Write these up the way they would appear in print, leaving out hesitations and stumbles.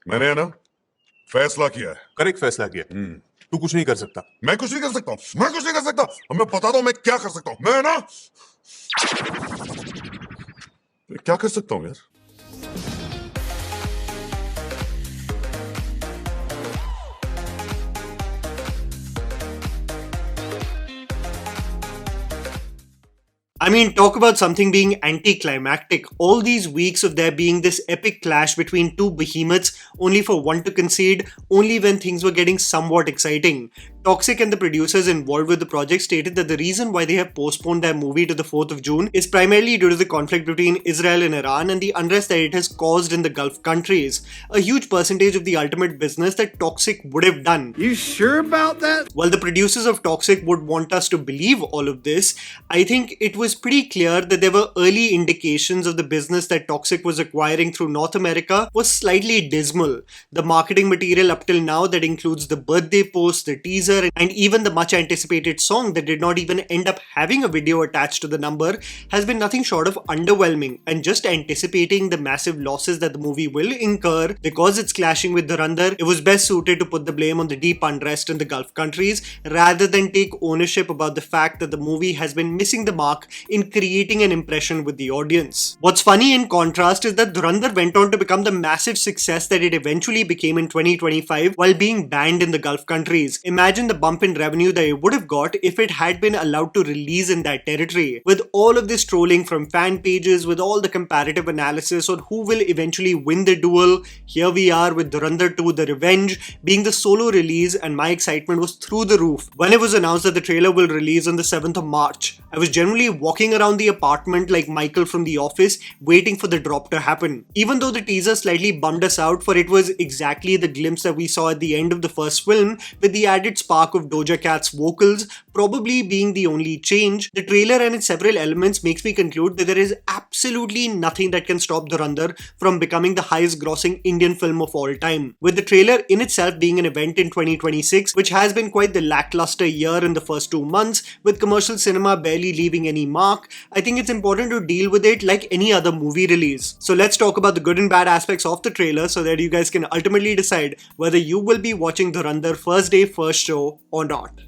मैंने है ना फैसला किया है। करेक्ट फैसला किया। तू कुछ नहीं कर सकता। मैं कुछ नहीं कर सकता हूँ, मैं कुछ नहीं कर सकता। अब मैं बताता हूँ मैं क्या कर सकता हूँ। मैं ना क्या कर सकता हूँ यार। I mean, talk about something being anticlimactic. All these weeks of there being this epic clash between two behemoths, only for one to concede, only when things were getting somewhat exciting. Toxic and the producers involved with the project stated that the reason why they have postponed their movie to the 4th of June is primarily due to the conflict between Israel and Iran and the unrest that it has caused in the Gulf countries. A huge percentage of the ultimate business that Toxic would have done. You sure about that? While the producers of Toxic would want us to believe all of this, I think it was pretty clear that there were early indications of the business that Toxic was acquiring through North America was slightly dismal. The marketing material up till now that includes the birthday post, the teaser, and even the much anticipated song that did not even end up having a video attached to the number has been nothing short of underwhelming, and just anticipating the massive losses that the movie will incur because it's clashing with Dhurandhar, it was best suited to put the blame on the deep unrest in the Gulf countries rather than take ownership about the fact that the movie has been missing the mark in creating an impression with the audience. What's funny in contrast is that Dhurandhar went on to become the massive success that it eventually became in 2025 while being banned in the Gulf countries. Imagine the bump in revenue that it would have got if it had been allowed to release in that territory. With all of this trolling from fan pages, with all the comparative analysis on who will eventually win the duel, here we are with Dhurandhar 2 The Revenge being the solo release, and my excitement was through the roof when it was announced that the trailer will release on the 7th of March. I was generally walking around the apartment like Michael from The Office, waiting for the drop to happen. Even though the teaser slightly bummed us out, for it was exactly the glimpse that we saw at the end of the first film, with the added spark of Doja Cat's vocals probably being the only change. The trailer and its several elements makes me conclude that there is absolutely nothing that can stop Dhurandhar from becoming the highest grossing Indian film of all time. With the trailer in itself being an event in 2026, which has been quite the lackluster year in the first 2 months, with commercial cinema barely leaving any mark, I think it's important to deal with it like any other movie release. So let's talk about the good and bad aspects of the trailer so that you guys can ultimately decide whether you will be watching Dhurandhar first day, first show or not.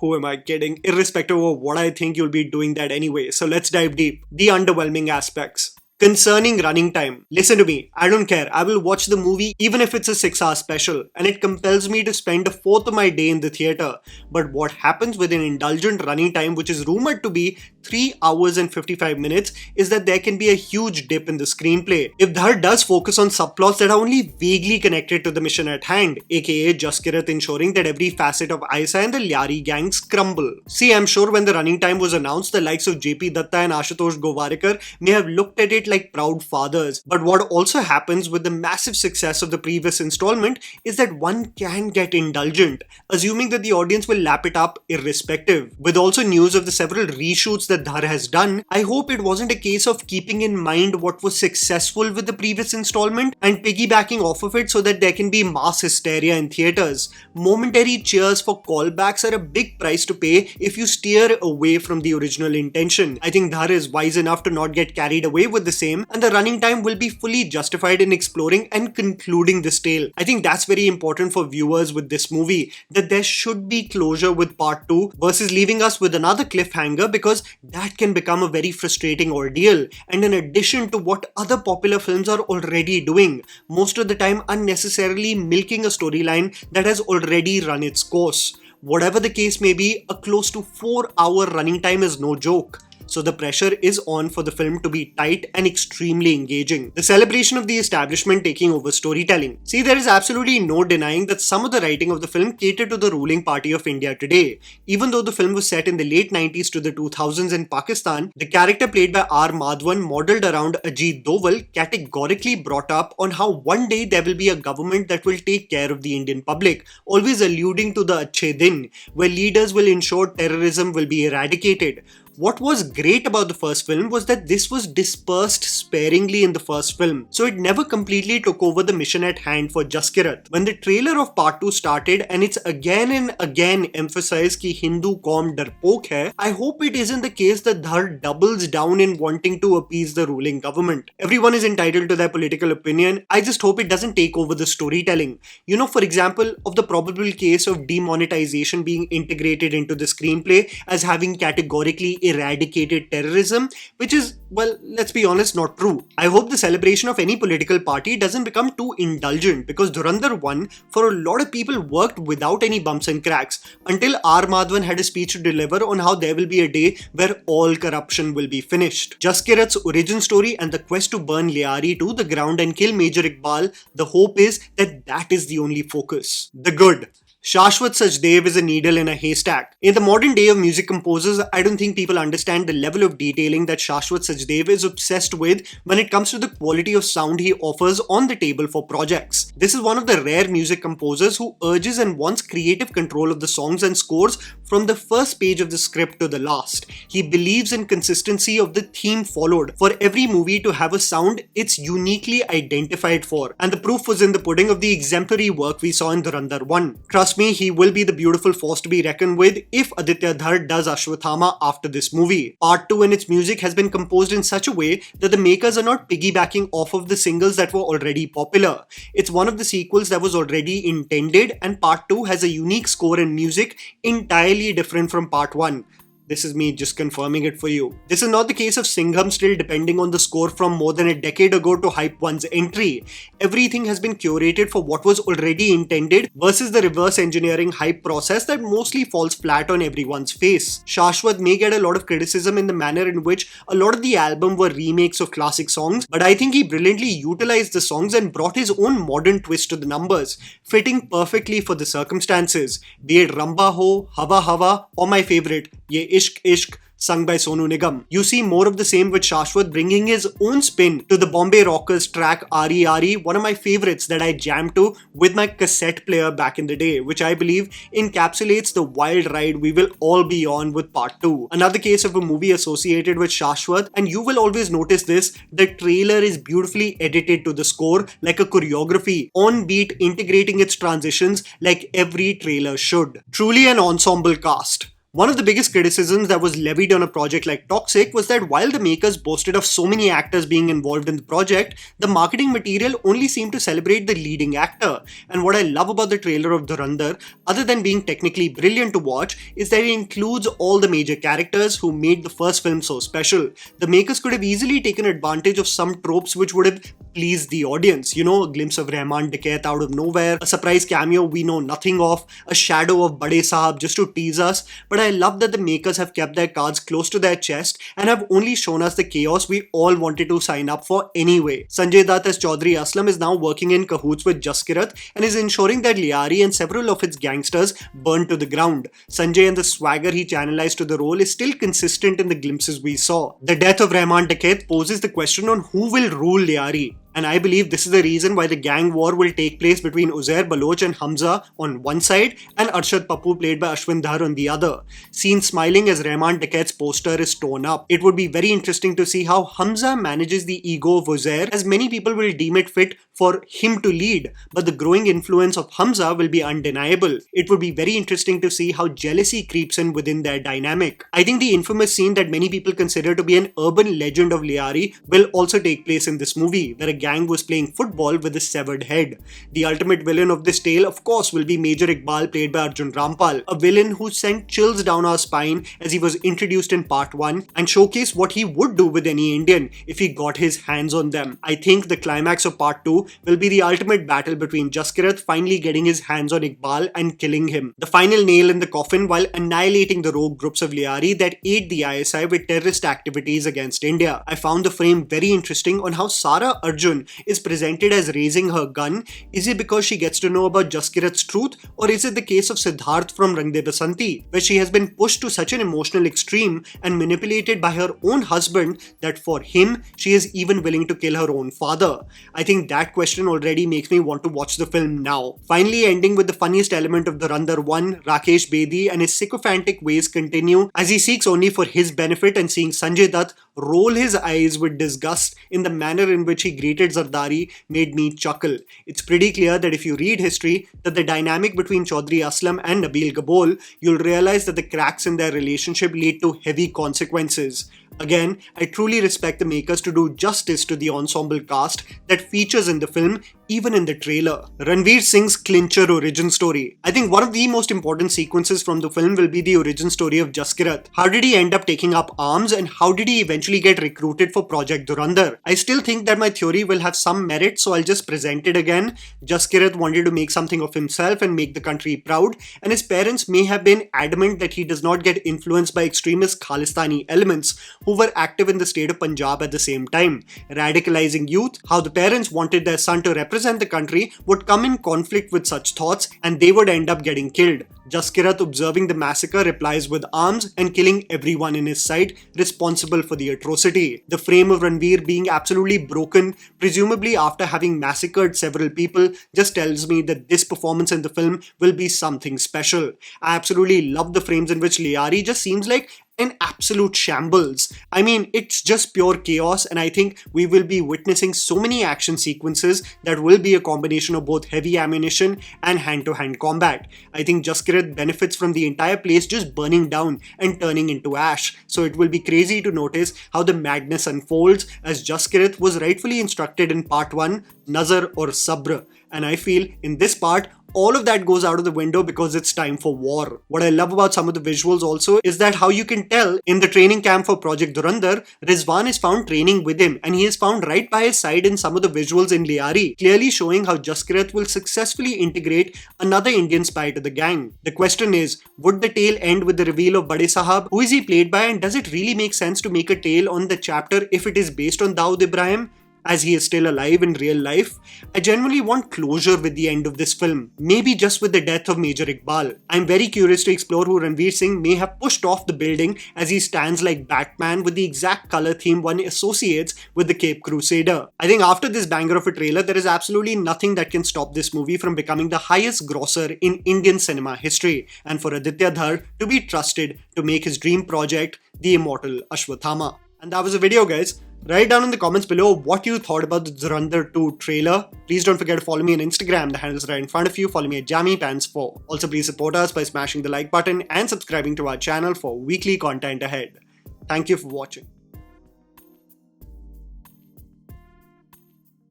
Who am I kidding? Irrespective of what I think, you'll be doing that anyway. So let's dive deep. The underwhelming aspects. Concerning running time, listen to me, I don't care. I will watch the movie even if it's a 6-hour special and it compels me to spend a fourth of my day in the theatre. But what happens with an indulgent running time, which is rumored to be 3 hours and 55 minutes, is that there can be a huge dip in the screenplay. If Dhar does focus on subplots that are only vaguely connected to the mission at hand, aka Jaskirat ensuring that every facet of Aisa and the Lyari gangs crumble. See, I'm sure when the running time was announced, the likes of JP Datta and Ashutosh Govarikar may have looked at it like proud fathers. But what also happens with the massive success of the previous installment is that one can get indulgent, assuming that the audience will lap it up irrespective. With also news of the several reshoots that Dhar has done, I hope it wasn't a case of keeping in mind what was successful with the previous installment and piggybacking off of it so that there can be mass hysteria in theatres. Momentary cheers for callbacks are a big price to pay if you steer away from the original intention. I think Dhar is wise enough to not get carried away with the same, and the running time will be fully justified in exploring and concluding this tale. I think that's very important for viewers with this movie, that there should be closure with part 2 versus leaving us with another cliffhanger, because that can become a very frustrating ordeal, and in addition to what other popular films are already doing, most of the time unnecessarily milking a storyline that has already run its course. Whatever the case may be, a close to 4-hour running time is no joke. So the pressure is on for the film to be tight and extremely engaging. The celebration of the establishment taking over storytelling. See, there is absolutely no denying that some of the writing of the film catered to the ruling party of India today. Even though the film was set in the late 90s to the 2000s in Pakistan, the character played by R. Madhavan, modelled around Ajit Doval, categorically brought up on how one day there will be a government that will take care of the Indian public, always alluding to the Achhe Din, where leaders will ensure terrorism will be eradicated. What was great about the first film was that this was dispersed sparingly in the first film, so it never completely took over the mission at hand for Jaskirat. When the trailer of part 2 started and it's again and again emphasized कि Hindu कौम डरपोक है, I hope it isn't the case that Dhar doubles down in wanting to appease the ruling government. Everyone is entitled to their political opinion. I just hope it doesn't take over the storytelling. You know, for example, of the probable case of demonetization being integrated into the screenplay as having categorically eradicated terrorism, which is, well, let's be honest, not true. I hope the celebration of any political party doesn't become too indulgent, because Dhurandhar 1 for a lot of people worked without any bumps and cracks until R. Madhavan had a speech to deliver on how there will be a day where all corruption will be finished. Jaskirat's origin story and the quest to burn Liari to the ground and kill Major Iqbal, the hope is that that is the only focus. The good. Shashwat Sachdev is a needle in a haystack. In the modern day of music composers, I don't think people understand the level of detailing that Shashwat Sachdev is obsessed with when it comes to the quality of sound he offers on the table for projects. This is one of the rare music composers who urges and wants creative control of the songs and scores from the first page of the script to the last. He believes in consistency of the theme followed for every movie to have a sound it's uniquely identified for, and the proof was in the pudding of the exemplary work we saw in Dhurandhar 1. Trust me, he will be the beautiful force to be reckoned with if Aditya Dhar does Ashwathama after this movie. Part 2 and its music has been composed in such a way that the makers are not piggybacking off of the singles that were already popular. It's one of the sequels that was already intended, and Part 2 has a unique score and music entirely different from Part 1. This is me just confirming it for you. This is not the case of Singham still depending on the score from more than a decade ago to hype one's entry. Everything has been curated for what was already intended versus the reverse engineering hype process that mostly falls flat on everyone's face. Shashwat may get a lot of criticism in the manner in which a lot of the album were remakes of classic songs, but I think he brilliantly utilized the songs and brought his own modern twist to the numbers, fitting perfectly for the circumstances, be it Ramba Ho, Hava Hava, or my favorite, Ye Ishq Ishq, sung by Sonu Nigam. You see more of the same with Shashwat bringing his own spin to the Bombay Rockers track Ari Ari, one of my favorites that I jammed to with my cassette player back in the day, which I believe encapsulates the wild ride we will all be on with Part 2. Another case of a movie associated with Shashwat, and you will always notice this, the trailer is beautifully edited to the score like a choreography, on beat, integrating its transitions like every trailer should. Truly an ensemble cast. One of the biggest criticisms that was levied on a project like Toxic was that while the makers boasted of so many actors being involved in the project, the marketing material only seemed to celebrate the leading actor. And what I love about the trailer of Dhurandhar, other than being technically brilliant to watch, is that it includes all the major characters who made the first film so special. The makers could have easily taken advantage of some tropes which would have pleased the audience. You know, a glimpse of Rahman Dakat out of nowhere, a surprise cameo we know nothing of, a shadow of Bade Sahab just to tease us, but I love that the makers have kept their cards close to their chest and have only shown us the chaos we all wanted to sign up for anyway. Sanjay Dutt as Chaudhry Aslam is now working in cahoots with Jaskirat and is ensuring that Liari and several of its gangsters burn to the ground. Sanjay and the swagger he channelized to the role is still consistent in the glimpses we saw. The death of Rahman Dakat poses the question on who will rule Liari. And I believe this is the reason why the gang war will take place between Uzair Baloch and Hamza on one side and Arshad Pappu played by Ashwin Dhar on the other. Seen smiling as Rahman Dakat's poster is torn up. It would be very interesting to see how Hamza manages the ego of Uzair, as many people will deem it fit for him to lead, but the growing influence of Hamza will be undeniable. It would be very interesting to see how jealousy creeps in within their dynamic. I think the infamous scene that many people consider to be an urban legend of Liari will also take place in this movie, where a gang was playing football with a severed head. The ultimate villain of this tale, of course, will be Major Iqbal played by Arjun Rampal, a villain who sent chills down our spine as he was introduced in Part 1 and showcased what he would do with any Indian if he got his hands on them. I think the climax of Part 2 will be the ultimate battle between Jaskirat finally getting his hands on Iqbal and killing him. The final nail in the coffin while annihilating the rogue groups of Liari that aid the ISI with terrorist activities against India. I found the frame very interesting on how Sara, Arjun Arjun is presented as raising her gun, is it because she gets to know about Jaskirat's truth, or is it the case of Siddharth from Rang De Basanti, where she has been pushed to such an emotional extreme and manipulated by her own husband that for him, she is even willing to kill her own father? I think that question already makes me want to watch the film now. Finally, ending with the funniest element of Dhurandhar 1, Rakesh Bedi and his sycophantic ways continue as he seeks only for his benefit, and seeing Sanjay Dutt roll his eyes with disgust in the manner in which he greeted Zardari made me chuckle. It's pretty clear that if you read history, that the dynamic between Chaudhry Aslam and Nabil Gabol, you'll realize that the cracks in their relationship lead to heavy consequences. Again, I truly respect the makers to do justice to the ensemble cast that features in the film, even in the trailer. Ranveer Singh's clincher origin story. I think one of the most important sequences from the film will be the origin story of Jaskirat. How did he end up taking up arms, and how did he eventually get recruited for Project Dhurandhar? I still think that my theory will have some merit, so I'll just present it again. Jaskirat wanted to make something of himself and make the country proud, and his parents may have been adamant that he does not get influenced by extremist Khalistani elements who were active in the state of Punjab at the same time. Radicalizing youth, how the parents wanted their son to represent the country, would come in conflict with such thoughts and they would end up getting killed. Jaskirat, observing the massacre, replies with arms and killing everyone in his sight responsible for the atrocity. The frame of Ranveer being absolutely broken, presumably after having massacred several people, just tells me that this performance in the film will be something special. I absolutely love the frames in which Liari just seems like an absolute shambles. I mean, it's just pure chaos, and I think we will be witnessing so many action sequences that will be a combination of both heavy ammunition and hand-to-hand combat. I think Jaskirat benefits from the entire place just burning down and turning into ash, so it will be crazy to notice how the madness unfolds, as Jaskirat was rightfully instructed in part 1, Nazar or Sabr, and I feel in this part, all of that goes out of the window because it's time for war. What I love about some of the visuals also is that how you can tell in the training camp for Project Dhurandhar, Rizwan is found training with him and he is found right by his side in some of the visuals in Liari, clearly showing how Jaskirat will successfully integrate another Indian spy to the gang. The question is, would the tale end with the reveal of Bade Sahab? Who is he played by, and does it really make sense to make a tale on the chapter if it is based on Dawood Ibrahim, as he is still alive in real life? I genuinely want closure with the end of this film, maybe just with the death of Major Iqbal. I'm very curious to explore who Ranveer Singh may have pushed off the building as he stands like Batman with the exact color theme one associates with the Cape Crusader. I think after this banger of a trailer, there is absolutely nothing that can stop this movie from becoming the highest grosser in Indian cinema history, and for Aditya Dhar to be trusted to make his dream project, the immortal Ashwathama. And that was the video, guys. Write down in the comments below what you thought about the Dhurandhar 2 trailer. Please don't forget to follow me on Instagram, the handle is right in front of you. Follow me at JammyPants4. Also, please support us by smashing the like button and subscribing to our channel for weekly content ahead. Thank you for watching.